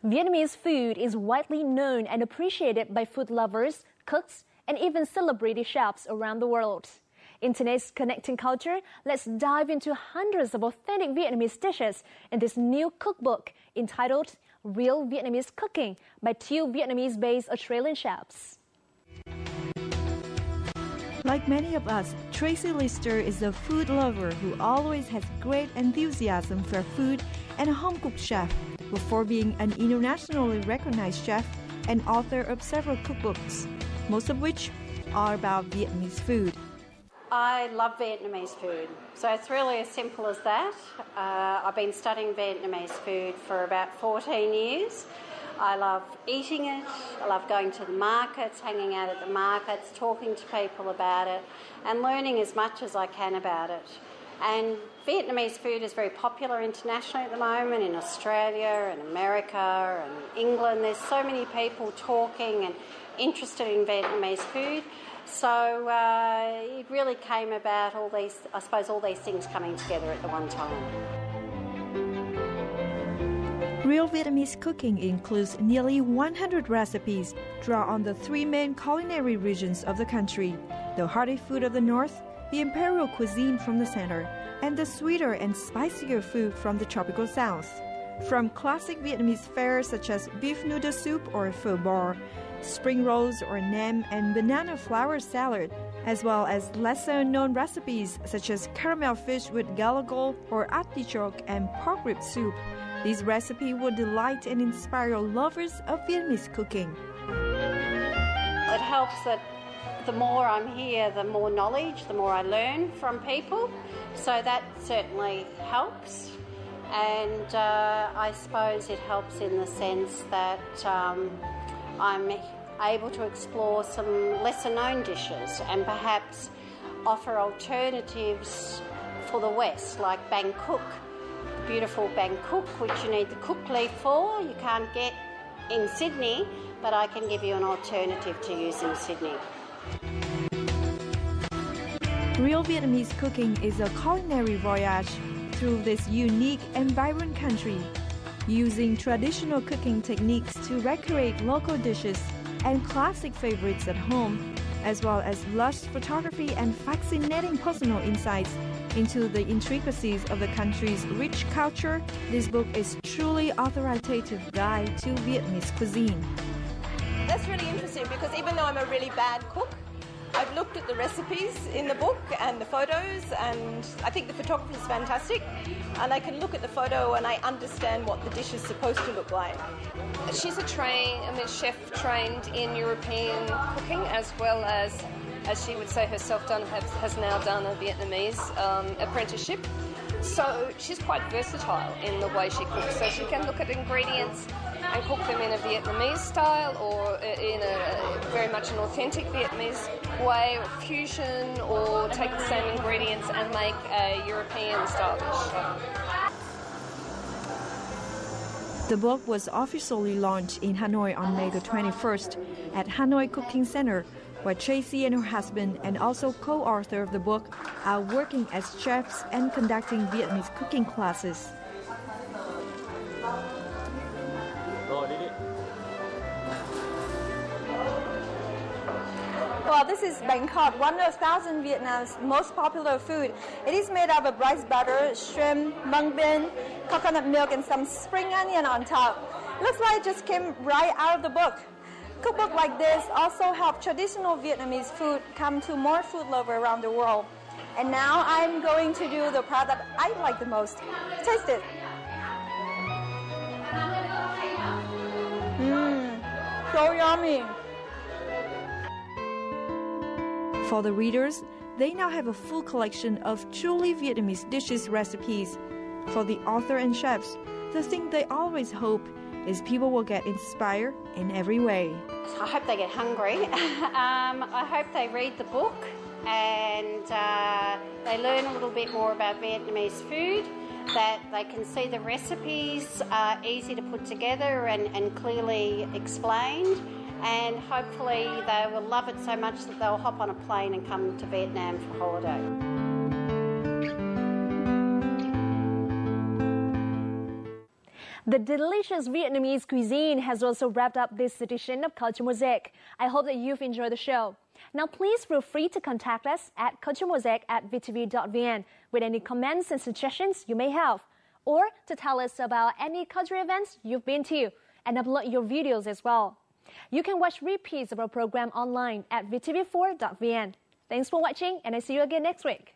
Vietnamese food is widely known and appreciated by food lovers, cooks, and even celebrity chefs around the world. In today's Connecting Culture, let's dive into hundreds of authentic Vietnamese dishes in this new cookbook entitled Real Vietnamese Cooking by two Vietnamese-based Australian chefs. Like many of us, Tracey is a food lover who always has great enthusiasm for food and a home-cooked chef before being an internationally recognized chef and author of several cookbooks, most of which are about Vietnamese food. I love Vietnamese food, so it's really as simple as that. I've been studying Vietnamese food for about 14 years. I love eating it, I love going to the markets, hanging out at the markets, talking to people about it, and learning as much as I can about it. And Vietnamese food is very popular internationally at the moment, in Australia and America and England. There's so many people talking and interested in Vietnamese food. So it really came about all these things coming together at the one time. Real Vietnamese Cooking includes nearly 100 recipes drawn on the three main culinary regions of the country: the hearty food of the north, the imperial cuisine from the center, and the sweeter and spicier food from the tropical south. From classic Vietnamese fare such as beef noodle soup or pho bò, spring rolls or nem and banana flour salad, as well as lesser-known recipes such as caramel fish with galagol or artichoke and pork rib soup. These recipes will delight and inspire lovers of Vietnamese cooking. It helps that the more I'm here, the more knowledge, the more I learn from people. So that certainly helps. And I suppose it helps in the sense that I'm able to explore some lesser-known dishes and perhaps offer alternatives for the West, like Bang Cook. Beautiful Bang Cook, which you need the cook leaf for. You can't get in Sydney, but I can give you an alternative to use in Sydney. Real Vietnamese Cooking is a culinary voyage through this unique and vibrant country, using traditional cooking techniques to recreate local dishes and classic favorites at home, as well as lush photography and fascinating personal insights into the intricacies of the country's rich culture. This book is truly authoritative guide to Vietnamese cuisine. That's really interesting because even though I'm a really bad cook, I've looked at the recipes in the book and the photos, and I think the photography is fantastic, and I can look at the photo and I understand what the dish is supposed to look like. She's a chef trained in European cooking, as well as she would say herself, has now done a Vietnamese apprenticeship. So she's quite versatile in the way she cooks. So she can look at ingredients and cook them in a Vietnamese style, or in a very much an authentic Vietnamese way, or fusion, or take the same ingredients and make a European style dish. The book was officially launched in Hanoi on May the 21st at Hanoi Cooking Center, where Tracey and her husband, and also co-author of the book, are working as chefs and conducting Vietnamese cooking classes. Well, this is Bánh Khọt, one of 1,000 Vietnam's most popular food. It is made up of rice butter, shrimp, mung bean, coconut milk, and some spring onion on top. Looks like it just came right out of the book. Cookbook like this also help traditional Vietnamese food come to more food lovers around the world. And now I'm going to do the part that I like the most. Taste it. So yummy. For the readers, they now have a full collection of truly Vietnamese dishes recipes. For the author and chefs, the thing they always hope is people will get inspired in every way. I hope they get hungry. I hope they read the book and they learn a little bit more about Vietnamese food, that they can see the recipes are easy to put together and clearly explained, and hopefully they will love it so much that they'll hop on a plane and come to Vietnam for holiday. The delicious Vietnamese cuisine has also wrapped up this edition of Culture Mosaic. I hope that you've enjoyed the show. Now, please feel free to contact us at culturemosaic@vtv.vn with any comments and suggestions you may have, or to tell us about any cultural events you've been to and upload your videos as well. You can watch repeats of our program online at VTV4.vn. Thanks for watching, and I see you again next week.